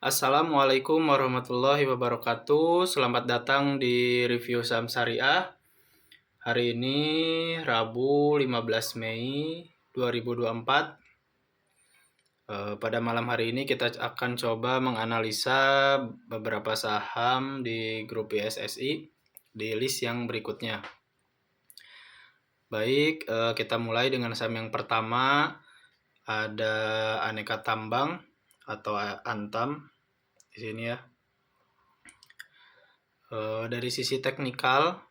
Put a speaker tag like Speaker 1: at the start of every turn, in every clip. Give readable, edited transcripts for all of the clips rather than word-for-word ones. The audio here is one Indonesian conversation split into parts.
Speaker 1: Assalamualaikum warahmatullahi wabarakatuh. Selamat datang di review saham syariah. Hari ini Rabu 15 Mei 2024. Pada malam hari ini kita akan coba menganalisa beberapa saham di grup ISSI di list yang berikutnya. Baik, kita mulai dengan saham yang pertama. Ada Aneka Tambang atau Antam di sini ya. Dari sisi teknikal,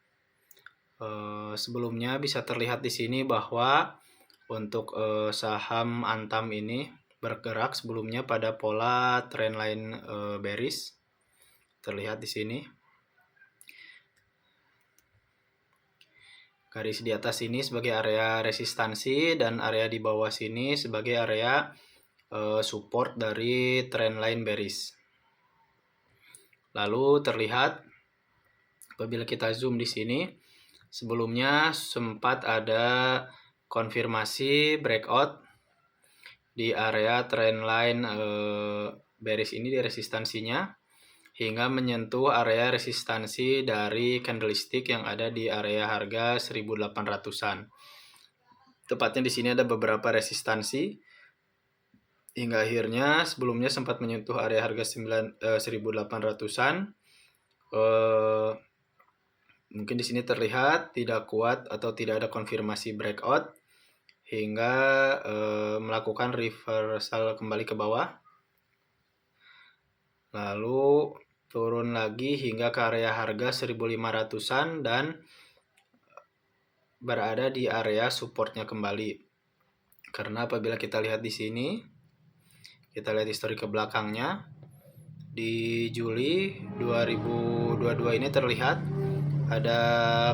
Speaker 1: sebelumnya bisa terlihat di sini bahwa untuk saham Antam ini bergerak sebelumnya pada pola trendline bearish, terlihat di sini. Garis di atas ini sebagai area resistansi dan area di bawah sini sebagai area support dari trendline bearish. Lalu terlihat apabila kita zoom di sini, sebelumnya sempat ada konfirmasi breakout di area trendline bearish ini di resistansinya hingga menyentuh area resistansi dari candlestick yang ada di area harga 1800-an. Tepatnya di sini ada beberapa resistansi hingga akhirnya sebelumnya sempat menyentuh area harga 1800-an. Mungkin di sini terlihat tidak kuat atau tidak ada konfirmasi breakout hingga melakukan reversal kembali ke bawah. Lalu turun lagi hingga ke area harga 1500-an dan berada di area supportnya kembali. Karena apabila kita lihat di sini, kita lihat histori ke belakangnya, di Juli 2022 ini terlihat ada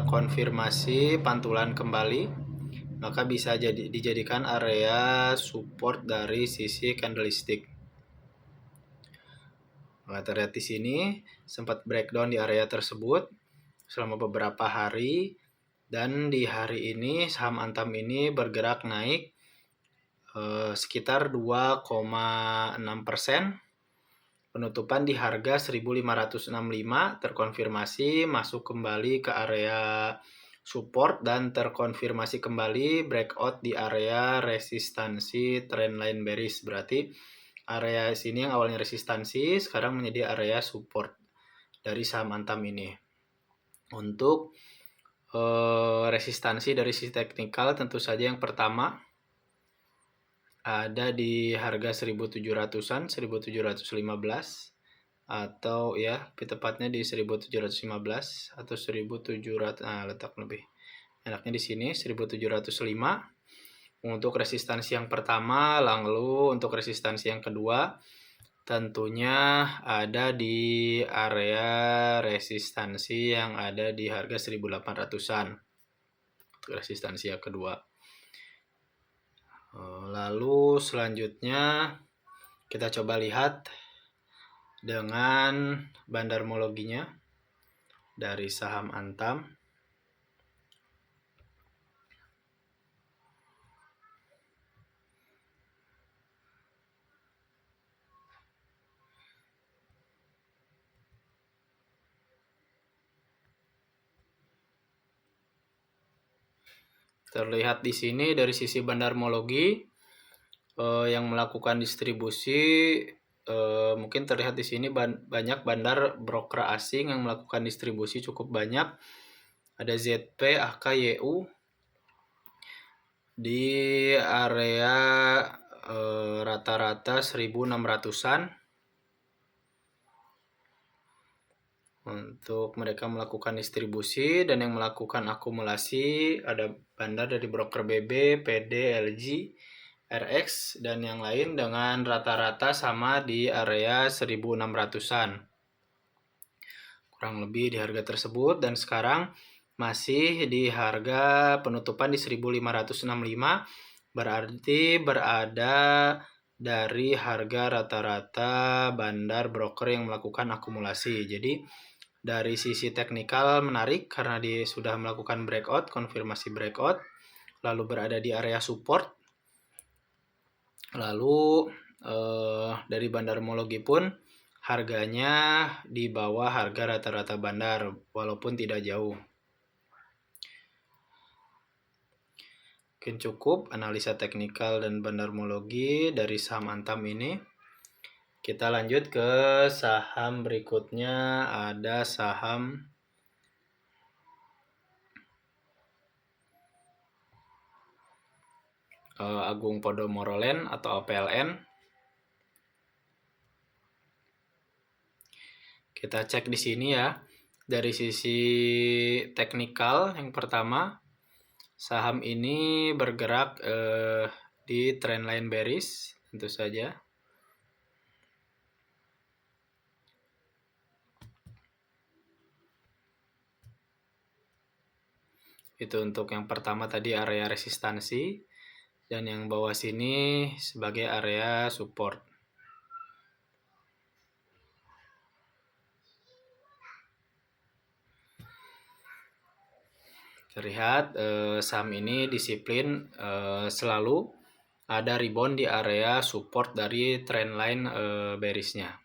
Speaker 1: konfirmasi pantulan kembali, maka bisa dijadikan area support dari sisi candlestick. Nah, terlihat di sini sempat breakdown di area tersebut selama beberapa hari, dan di hari ini saham Antam ini bergerak naik sekitar 2,6%. Penutupan di harga 1565 terkonfirmasi masuk kembali ke area support dan terkonfirmasi kembali breakout di area resistansi trendline bearish. Berarti area sini yang awalnya resistansi sekarang menjadi area support dari saham Antam ini. Untuk resistansi dari sisi teknikal tentu saja yang pertama ada di harga 1700-an, 1715 atau ya tepatnya di 1715 atau 1700. Nah, letak lebih enaknya di sini 1705 untuk resistansi yang pertama. Lalu untuk resistansi yang kedua tentunya ada di area resistansi yang ada di harga 1800-an untuk resistansi yang kedua. Lalu selanjutnya kita coba lihat dengan bandarmologinya dari saham Antam. Terlihat di sini dari sisi bandarmologi yang melakukan distribusi, mungkin terlihat di sini banyak bandar broker asing yang melakukan distribusi cukup banyak. Ada ZP, AK, YU di area rata-rata 1600-an. Untuk mereka melakukan distribusi, dan yang melakukan akumulasi ada bandar dari broker BB, PD, LG, RX, dan yang lain dengan rata-rata sama di area 1600-an. Kurang lebih di harga tersebut, dan sekarang masih di harga penutupan di 1565, berarti berada dari harga rata-rata bandar broker yang melakukan akumulasi. Jadi dari sisi teknikal menarik karena dia sudah melakukan breakout, konfirmasi breakout, lalu berada di area support. Lalu dari bandarmologi pun harganya di bawah harga rata-rata bandar, walaupun tidak jauh. Mungkin cukup analisa teknikal dan bandarmologi dari saham Antam ini. Kita lanjut ke saham berikutnya, ada saham Agung Podomoro Land atau APLN. Kita cek di sini ya. Dari sisi teknikal yang pertama, saham ini bergerak di trendline bearish tentu saja. Itu untuk yang pertama tadi area resistansi, dan yang bawah sini sebagai area support. Terlihat saham ini disiplin selalu ada rebound di area support dari trendline bearishnya.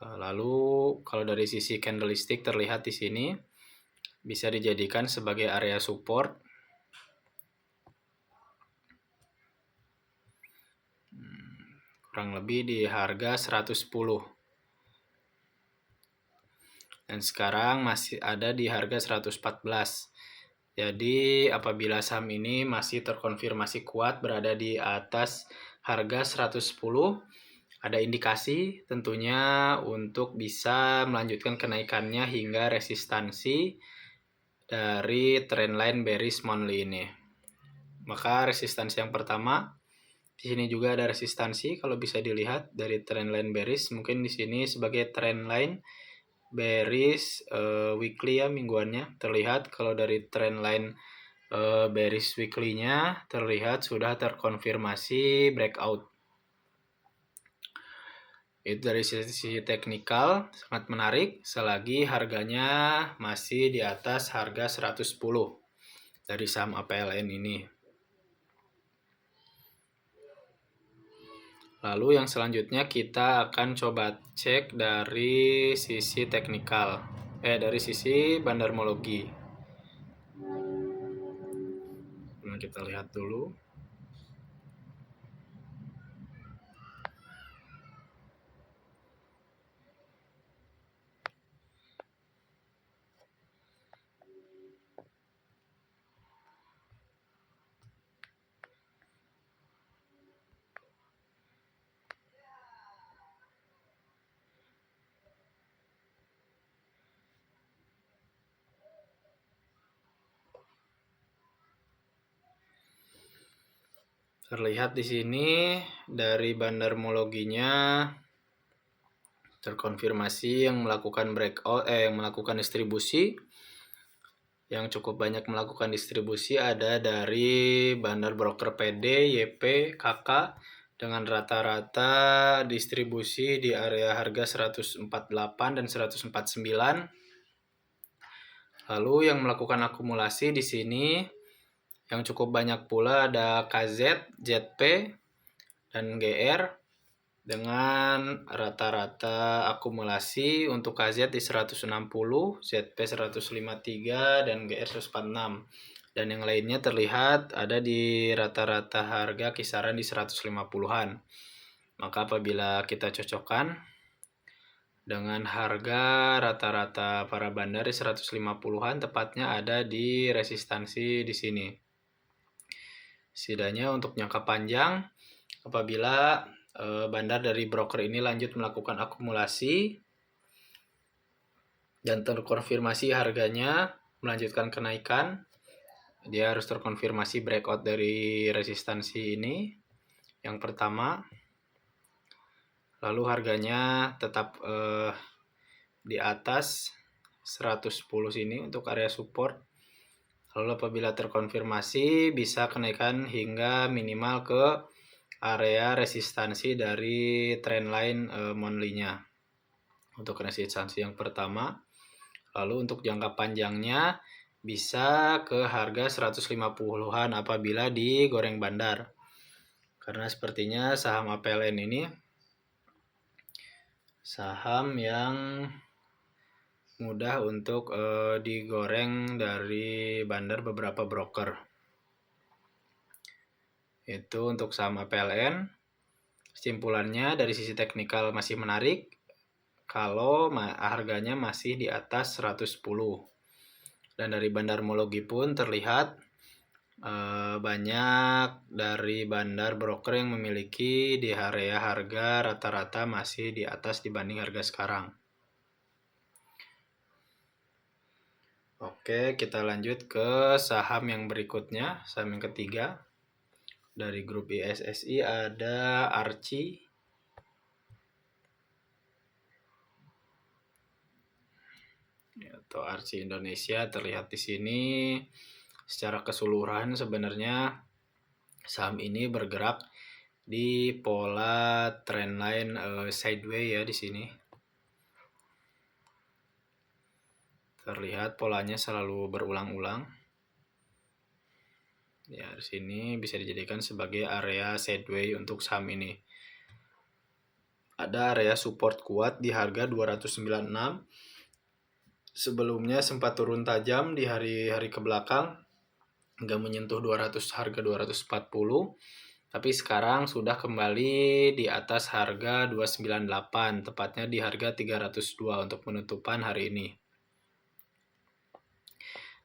Speaker 1: Lalu kalau dari sisi candlestick terlihat di sini bisa dijadikan sebagai area support. Kurang lebih di harga 110. Dan sekarang masih ada di harga 114. Jadi apabila saham ini masih terkonfirmasi kuat berada di atas harga 110, ada indikasi tentunya untuk bisa melanjutkan kenaikannya hingga resistansi dari trendline bearish monthly ini. Maka resistansi yang pertama, di sini juga ada resistansi kalau bisa dilihat dari trendline bearish, mungkin di sini sebagai trendline bearish weekly ya, mingguannya. Terlihat kalau dari trendline bearish weekly-nya terlihat sudah terkonfirmasi breakout. Itu dari sisi teknikal sangat menarik selagi harganya masih di atas harga 110 dari saham APLN ini. Lalu yang selanjutnya kita akan coba cek dari sisi teknikal, dari sisi bandarmologi. Nah, kita lihat dulu. Terlihat di sini dari bandarmologinya terkonfirmasi yang melakukan breakout, yang melakukan distribusi. Yang cukup banyak melakukan distribusi ada dari bandar broker PD, YP, KK dengan rata-rata distribusi di area harga 148 dan 149. Lalu yang melakukan akumulasi di sini yang cukup banyak pula ada KZ, ZP, dan GR dengan rata-rata akumulasi untuk KZ di 160, ZP 153, dan GR 146. Dan yang lainnya terlihat ada di rata-rata harga kisaran di 150-an. Maka apabila kita cocokkan dengan harga rata-rata para bandar di 150-an, tepatnya ada di resistansi di sini. Setidaknya untuk jangka panjang, apabila bandar dari broker ini lanjut melakukan akumulasi dan terkonfirmasi harganya melanjutkan kenaikan, dia harus terkonfirmasi breakout dari resistansi ini yang pertama, lalu harganya tetap di atas 110 sini untuk area support. Lalu apabila terkonfirmasi bisa kenaikan hingga minimal ke area resistansi dari trendline monthly-nya untuk resistansi yang pertama. Lalu untuk jangka panjangnya bisa ke harga 150-an apabila digoreng bandar. Karena sepertinya saham APLN ini saham yang mudah untuk digoreng dari bandar beberapa broker. Itu untuk saham APLN. Kesimpulannya dari sisi teknikal masih menarik kalau harganya masih di atas 110. Dan dari bandarmologi pun terlihat banyak dari bandar broker yang memiliki di area harga rata-rata masih di atas dibanding harga sekarang. Oke, kita lanjut ke saham yang berikutnya, saham yang ketiga. Dari grup ISSI ada Archie. Atau Archie Indonesia terlihat di sini. Secara keseluruhan sebenarnya saham ini bergerak di pola trendline sideways ya di sini. Terlihat polanya selalu berulang-ulang. Ya, di sini bisa dijadikan sebagai area sideways untuk saham ini. Ada area support kuat di harga 296. Sebelumnya sempat turun tajam di hari-hari ke belakang hingga menyentuh harga 240. Tapi sekarang sudah kembali di atas harga 298, tepatnya di harga 302 untuk penutupan hari ini.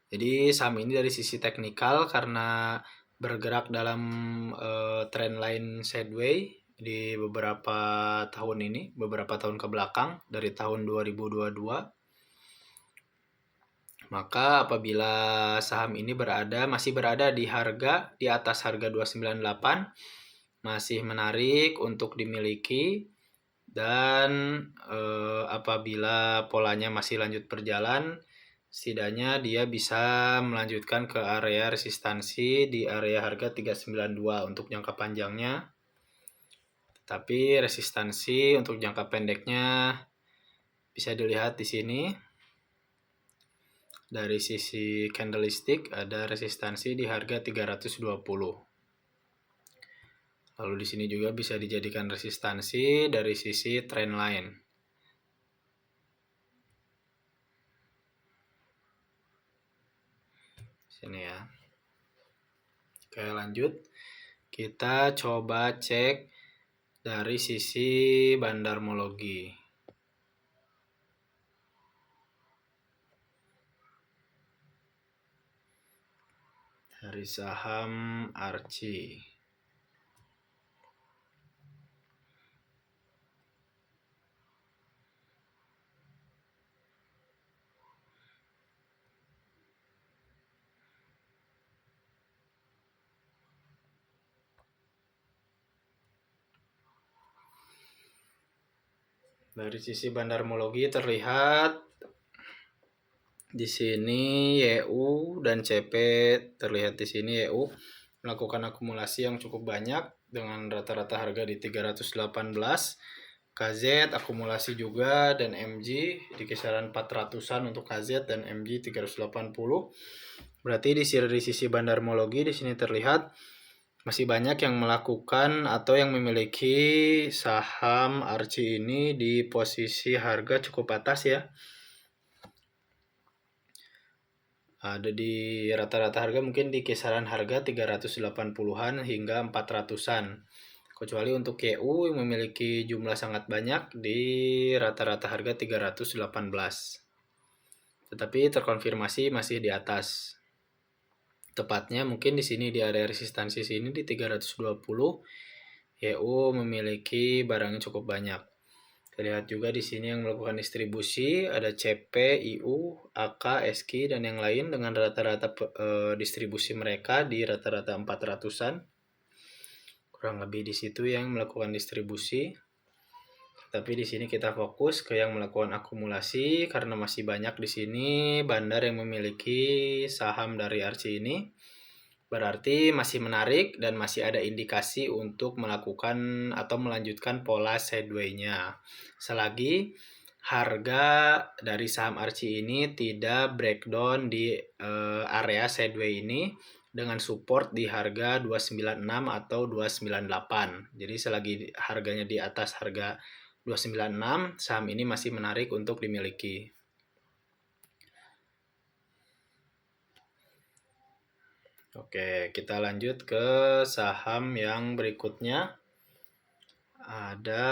Speaker 1: Jadi saham ini dari sisi teknikal karena bergerak dalam trendline sideways di beberapa tahun ini, beberapa tahun ke belakang dari tahun 2022. Maka apabila saham ini masih berada di atas harga 298, masih menarik untuk dimiliki. Dan apabila polanya masih lanjut berjalan, setidaknya dia bisa melanjutkan ke area resistansi di area harga 392 untuk jangka panjangnya. Tapi resistansi untuk jangka pendeknya bisa dilihat di sini. Dari sisi candlestick ada resistansi di harga 320. Lalu di sini juga bisa dijadikan resistansi dari sisi trendline. Sini ya. Oke, lanjut. Kita coba cek dari sisi bandarmologi. Dari saham Archie. Dari sisi bandarmologi terlihat di sini YU dan CP terlihat di sini YU melakukan akumulasi yang cukup banyak dengan rata-rata harga di 318. KZ akumulasi juga dan MG di kisaran 400-an untuk KZ dan MG 380. Berarti di sisi bandarmologi di sini terlihat masih banyak yang melakukan atau yang memiliki saham Archie ini di posisi harga cukup atas ya. Ada di rata-rata harga mungkin di kisaran harga 380-an hingga 400-an. Kecuali untuk KU yang memiliki jumlah sangat banyak di rata-rata harga 318. Tetapi terkonfirmasi masih di atas. Tepatnya mungkin di sini di area resistansi sini di 320. YU memiliki barangnya cukup banyak. Terlihat juga di sini yang melakukan distribusi ada CP, IU, AK, SK dan yang lain dengan rata-rata distribusi mereka di rata-rata 400-an. Kurang lebih di situ yang melakukan distribusi. Tapi di sini kita fokus ke yang melakukan akumulasi karena masih banyak di sini bandar yang memiliki saham dari Archie ini. Berarti masih menarik dan masih ada indikasi untuk melakukan atau melanjutkan pola sideways-nya. Selagi harga dari saham Archie ini tidak breakdown di area sideways ini dengan support di harga 296 atau 298. Jadi selagi harganya di atas harga 296, saham ini masih menarik untuk dimiliki. Oke, kita lanjut ke saham yang berikutnya. Ada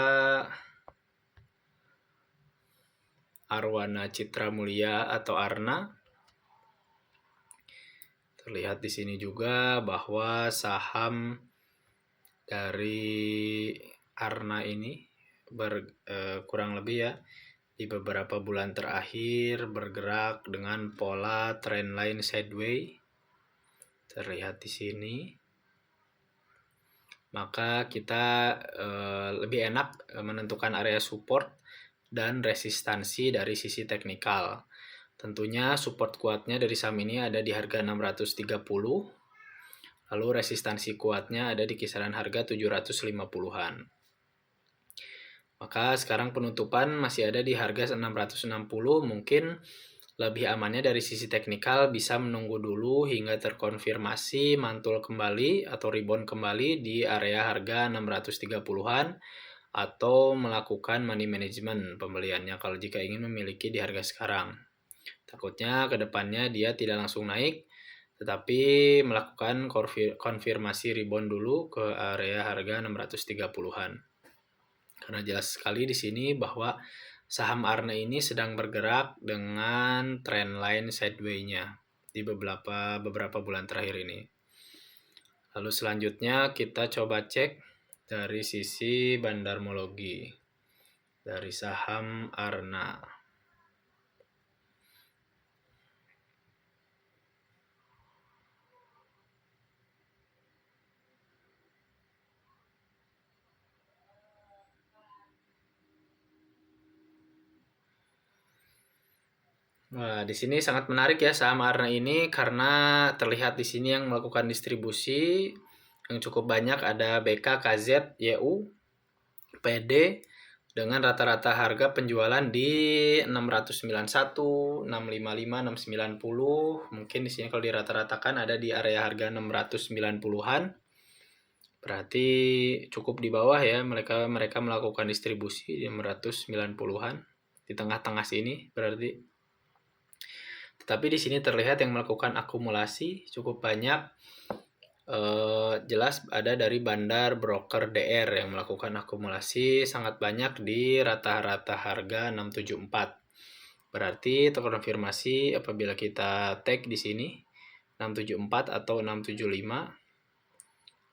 Speaker 1: Arwana Citra Mulia atau ARNA. Terlihat di sini juga bahwa saham dari ARNA ini kurang lebih ya di beberapa bulan terakhir bergerak dengan pola trendline sideways. Terlihat di sini. Maka kita lebih enak menentukan area support dan resistansi dari sisi teknikal. Tentunya support kuatnya dari saham ini ada di harga 630, lalu resistansi kuatnya ada di kisaran harga 750-an. Maka sekarang penutupan masih ada di harga 660, mungkin lebih amannya dari sisi teknikal bisa menunggu dulu hingga terkonfirmasi mantul kembali atau rebound kembali di area harga 630-an atau melakukan money management pembeliannya kalau jika ingin memiliki di harga sekarang. Takutnya ke depannya dia tidak langsung naik tetapi melakukan konfirmasi rebound dulu ke area harga 630-an. Karena jelas sekali di sini bahwa saham ARNA ini sedang bergerak dengan trendline sideways-nya di beberapa bulan terakhir ini. Lalu selanjutnya kita coba cek dari sisi bandarmologi dari saham ARNA. Nah, di sini sangat menarik ya saham ARNA ini karena terlihat di sini yang melakukan distribusi yang cukup banyak ada BK, KZ, YU, PD dengan rata-rata harga penjualan di 691, 655, 690. Mungkin di sini kalau dirata-ratakan ada di area harga 690-an. Berarti cukup di bawah ya, mereka melakukan distribusi di 690-an di tengah-tengah sini berarti. Tapi di sini terlihat yang melakukan akumulasi cukup banyak. Jelas ada dari bandar broker DR yang melakukan akumulasi sangat banyak di rata-rata harga 674. Berarti terkonfirmasi apabila kita tag di sini 674 atau 675.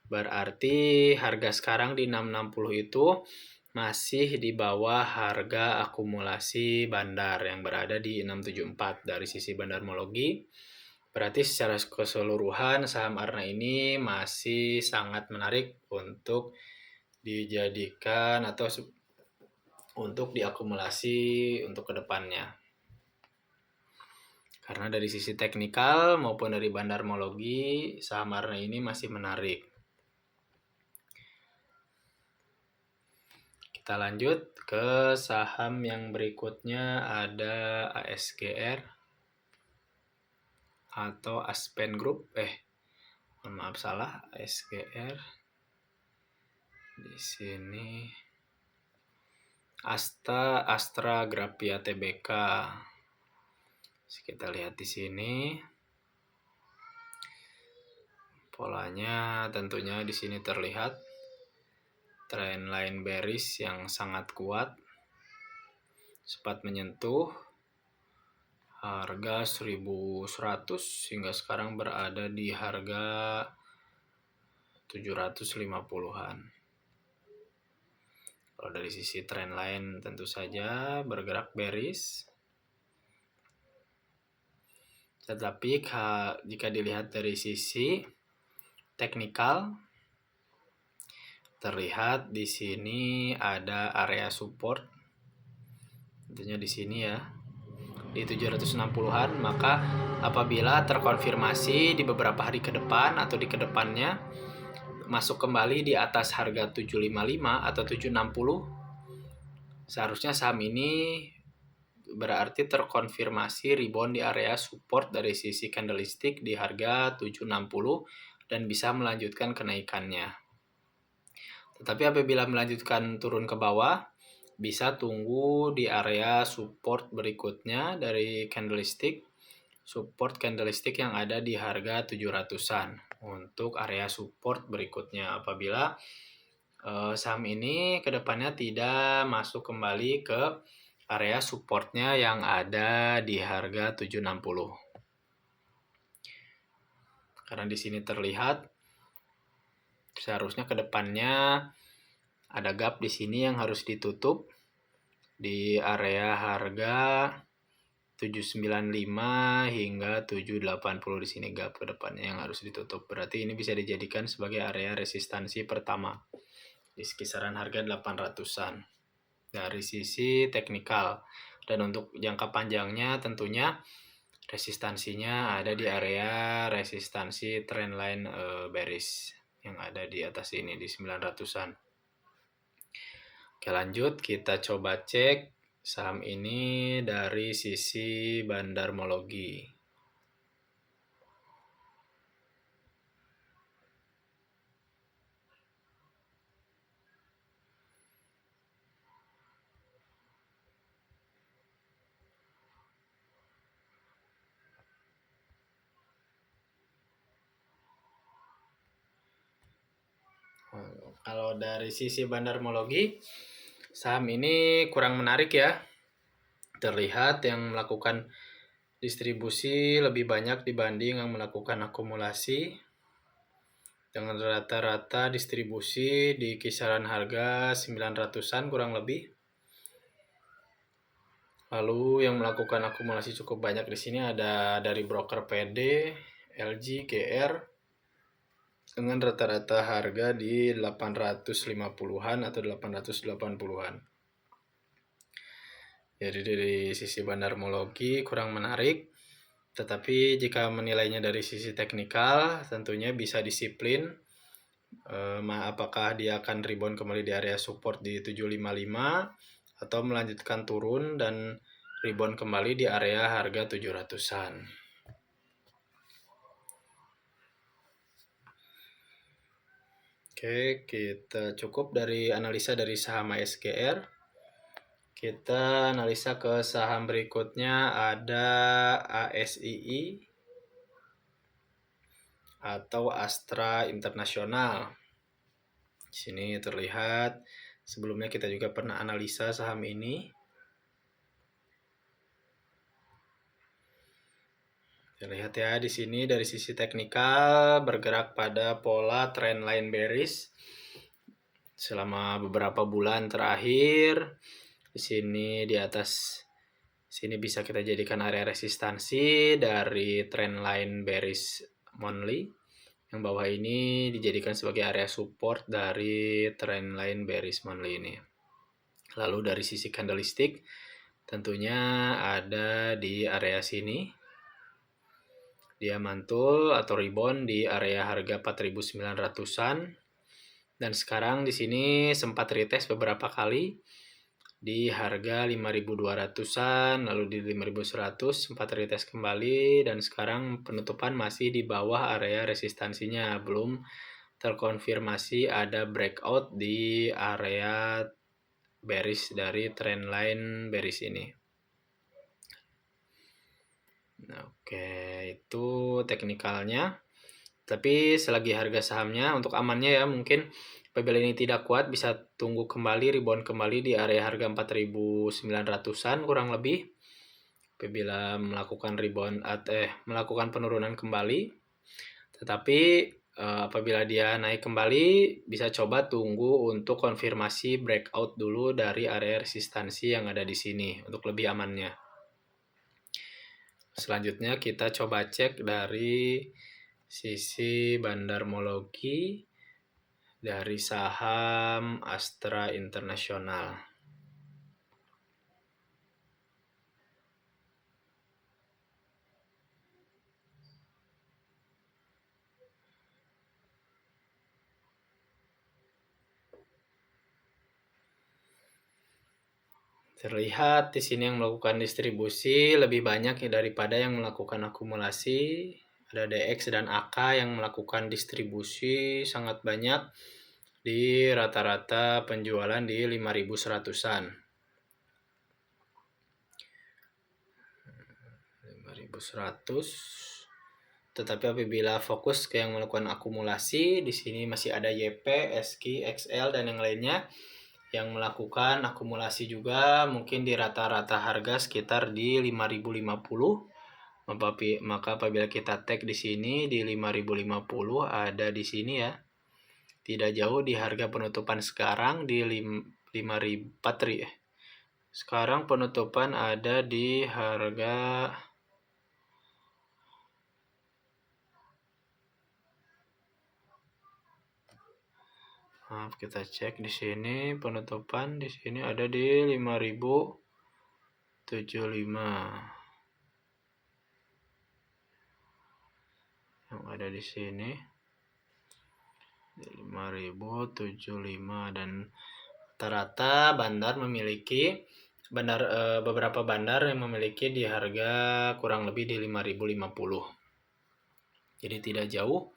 Speaker 1: Berarti harga sekarang di 660 itu masih di bawah harga akumulasi bandar yang berada di 674 dari sisi bandarmologi. Berarti secara keseluruhan saham ARNA ini masih sangat menarik untuk dijadikan atau untuk diakumulasi untuk kedepannya. Karena dari sisi teknikal maupun dari bandarmologi saham ARNA ini masih menarik. Kita lanjut ke saham yang berikutnya ada ASGR atau Aspen Group. Maaf salah, ASGR. Di sini Astra Grafia Tbk. Kita lihat di sini. Polanya tentunya di sini terlihat trendline bearish yang sangat kuat, sempat menyentuh harga 1100 hingga sekarang berada di harga 750-an. Kalau dari sisi trendline tentu saja bergerak bearish. Tetapi jika dilihat dari sisi teknikal, terlihat di sini ada area support. Tentunya di sini ya, di 760-an. Maka apabila terkonfirmasi di beberapa hari ke depan atau di kedepannya masuk kembali di atas harga 755 atau 760, seharusnya saham ini berarti terkonfirmasi rebound di area support dari sisi candlestick di harga 760 dan bisa melanjutkan kenaikannya. Tetapi apabila melanjutkan turun ke bawah, bisa tunggu di area support berikutnya dari candlestick. Support candlestick yang ada di harga 700-an untuk area support berikutnya apabila saham ini kedepannya tidak masuk kembali ke area supportnya yang ada di harga 760. Karena di sini terlihat seharusnya kedepannya ada gap di sini yang harus ditutup di area harga 795 hingga 780 di sini gap ke depannya yang harus ditutup. Berarti ini bisa dijadikan sebagai area resistansi pertama di kisaran harga 800-an dari sisi teknikal. Dan untuk jangka panjangnya tentunya resistansinya ada di area resistansi trendline bearish yang ada di atas ini di 900-an. Oke, lanjut kita coba cek saham ini dari sisi bandarmologi. Kalau dari sisi bandarmologi, saham ini kurang menarik ya. Terlihat yang melakukan distribusi lebih banyak dibanding yang melakukan akumulasi. Dengan rata-rata distribusi di kisaran harga 900-an kurang lebih. Lalu yang melakukan akumulasi cukup banyak di sini ada dari broker PD, LG, GR, dengan rata-rata harga di 850-an atau 880-an. Jadi dari sisi bandarmologi kurang menarik, tetapi jika menilainya dari sisi teknikal tentunya bisa disiplin apakah dia akan rebound kembali di area support di 755 atau melanjutkan turun dan rebound kembali di area harga 700-an. Oke, kita cukup dari analisa dari saham ASGR. Kita analisa ke saham berikutnya ada ASII atau Astra International. Di sini terlihat sebelumnya kita juga pernah analisa saham ini. Terlihat ya di sini dari sisi teknikal bergerak pada pola trendline bearish selama beberapa bulan terakhir. Di sini di atas sini bisa kita jadikan area resistansi dari trendline bearish monthly. Yang bawah ini dijadikan sebagai area support dari trendline bearish monthly ini. Lalu dari sisi candlestick tentunya ada di area sini. Dia mantul atau rebound di area harga 4.900-an. Dan sekarang di sini sempat retest beberapa kali di harga 5.200-an, lalu di 5.100 sempat retest kembali dan sekarang penutupan masih di bawah area resistansinya, belum terkonfirmasi ada breakout di area bearish dari trendline bearish ini. Oke, itu teknikalnya. Tapi selagi harga sahamnya untuk amannya ya mungkin apabila ini tidak kuat bisa tunggu kembali rebound kembali di area harga 4.900-an kurang lebih. Apabila melakukan rebound melakukan penurunan kembali. Tetapi apabila dia naik kembali bisa coba tunggu untuk konfirmasi breakout dulu dari area resistansi yang ada di sini untuk lebih amannya. Selanjutnya kita coba cek dari sisi bandarmologi dari saham Astra International. Terlihat di sini yang melakukan distribusi lebih banyak daripada yang melakukan akumulasi. Ada DX dan AK yang melakukan distribusi sangat banyak di rata-rata penjualan di 5.100-an. 1100. Tetapi apabila fokus ke yang melakukan akumulasi, di sini masih ada YP, SQ, XL, dan yang lainnya yang melakukan akumulasi juga mungkin di rata-rata harga sekitar di 5050. Maka apabila kita tag di sini di 5050 ada di sini ya. Tidak jauh di harga penutupan sekarang di 5.000. Sekarang penutupan ada di harga kita cek di sini penutupan di sini ada di 5.075. Yang ada di sini 5.075 dan rata-rata bandar memiliki beberapa bandar yang memiliki di harga kurang lebih di 5.050. Jadi tidak jauh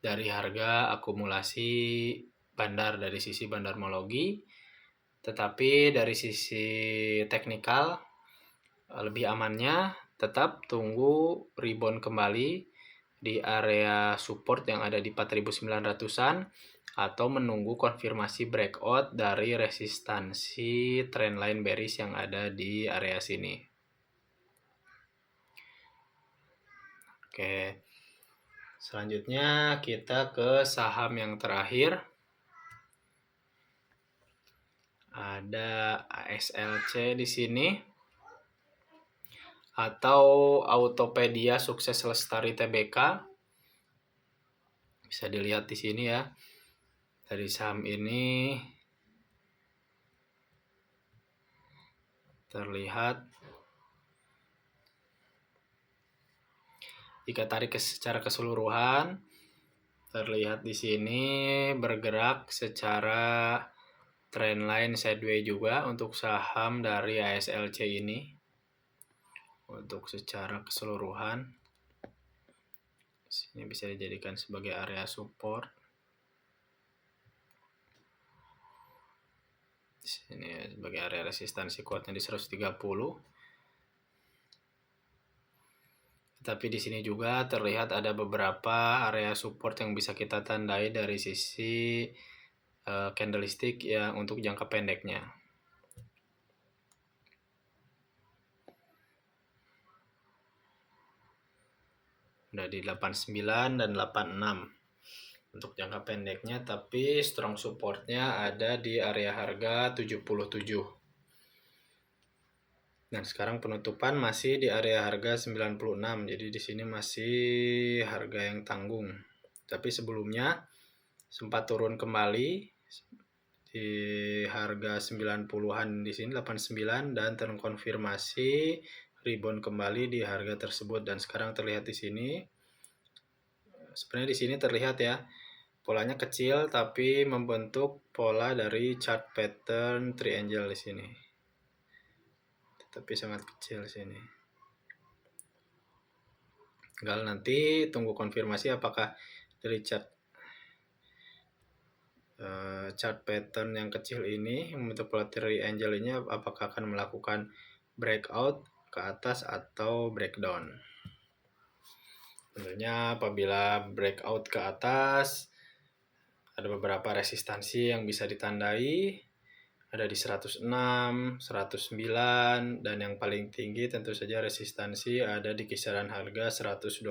Speaker 1: dari harga akumulasi bandar dari sisi bandarmologi, tetapi dari sisi teknikal lebih amannya tetap tunggu rebound kembali di area support yang ada di 4.900-an atau menunggu konfirmasi breakout dari resistansi trendline bearish yang ada di area sini. Oke. Selanjutnya kita ke saham yang terakhir. Ada ASLC di sini atau Autopedia Sukses Lestari Tbk. Bisa dilihat di sini ya. Dari saham ini terlihat jika tarik secara keseluruhan terlihat di sini bergerak secara trendline sideways juga untuk saham dari ASLC ini. Untuk secara keseluruhan sini bisa dijadikan sebagai area support. Di sini sebagai area resistansi kuatnya di 130. Tapi di sini juga terlihat ada beberapa area support yang bisa kita tandai dari sisi candlestick ya untuk jangka pendeknya. Ada di 89 dan 86 untuk jangka pendeknya, tapi strong supportnya ada di area harga 77. Dan sekarang penutupan masih di area harga 96. Jadi di sini masih harga yang tanggung. Tapi sebelumnya sempat turun kembali di harga 90-an di sini 89 dan terkonfirmasi rebound kembali di harga tersebut dan sekarang terlihat di sini. Sebenarnya di sini terlihat ya. Polanya kecil tapi membentuk pola dari chart pattern triangle di sini. Tapi sangat kecil sini. Tinggal nanti tunggu konfirmasi apakah dari chart pattern yang kecil ini yang membentuk pola triangle ini apakah akan melakukan breakout ke atas atau breakdown. Tentunya apabila breakout ke atas ada beberapa resistansi yang bisa ditandai. Ada di 106, 109, dan yang paling tinggi tentu saja resistansi ada di kisaran harga 126.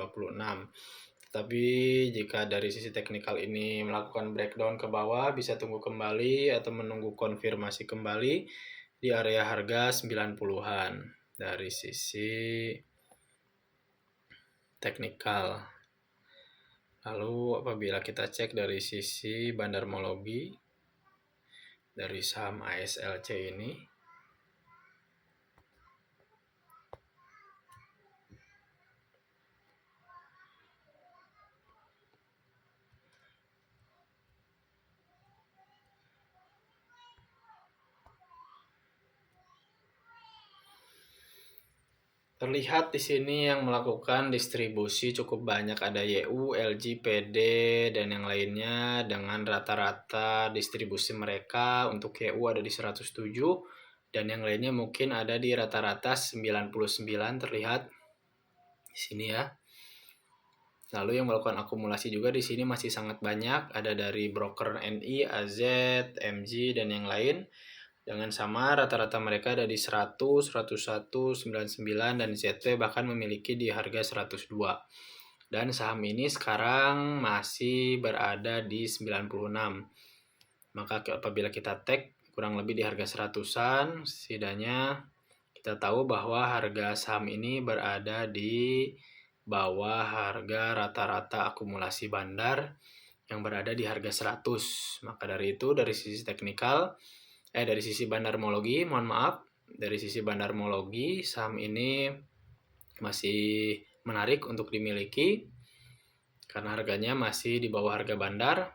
Speaker 1: Tapi jika dari sisi teknikal ini melakukan breakdown ke bawah, bisa tunggu kembali atau menunggu konfirmasi kembali di area harga 90-an dari sisi teknikal. Lalu apabila kita cek dari sisi bandarmologi, dari saham ASLC ini terlihat di sini yang melakukan distribusi cukup banyak, ada YU, LG, PD, dan yang lainnya dengan rata-rata distribusi mereka. Untuk YU ada di 107 dan yang lainnya mungkin ada di rata-rata 99 terlihat. di sini ya. Lalu yang melakukan akumulasi juga di sini masih sangat banyak, ada dari broker NI, AZ, MG, dan yang lain. Dengan sama rata-rata mereka ada di 100, 101, 99, dan ZT bahkan memiliki di harga 102. Dan saham ini sekarang masih berada di 96. Maka apabila kita tag kurang lebih di harga 100-an, setidaknya kita tahu bahwa harga saham ini berada di bawah harga rata-rata akumulasi bandar yang berada di harga 100. Maka dari itu dari sisi teknikal, dari sisi bandarmologi, mohon maaf, dari sisi bandarmologi saham ini masih menarik untuk dimiliki karena harganya masih di bawah harga bandar.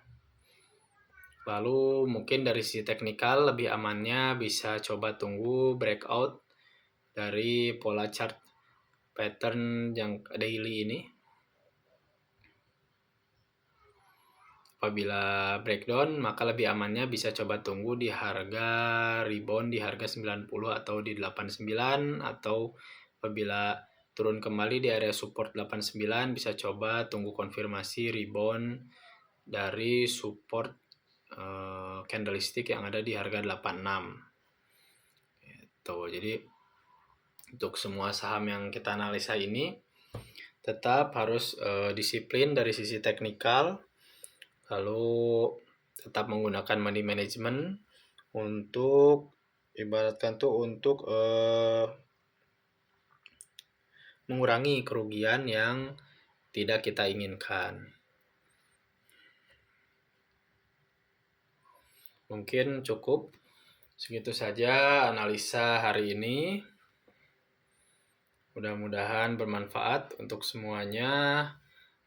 Speaker 1: Lalu mungkin dari sisi teknikal lebih amannya bisa coba tunggu breakout dari pola chart pattern yang daily ini. Apabila breakdown, maka lebih amannya bisa coba tunggu di harga rebound di harga 90 atau di 89, atau apabila turun kembali di area support 89 bisa coba tunggu konfirmasi rebound dari support candlestick yang ada di harga 86. Gitu. Jadi untuk semua saham yang kita analisa ini tetap harus disiplin dari sisi teknikal, lalu tetap menggunakan money management untuk ibaratkan tuh untuk mengurangi kerugian yang tidak kita inginkan. Mungkin cukup segitu saja analisa hari ini. Mudah-mudahan bermanfaat untuk semuanya.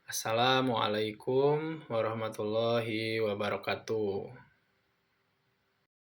Speaker 1: Assalamualaikum warahmatullahi wabarakatuh.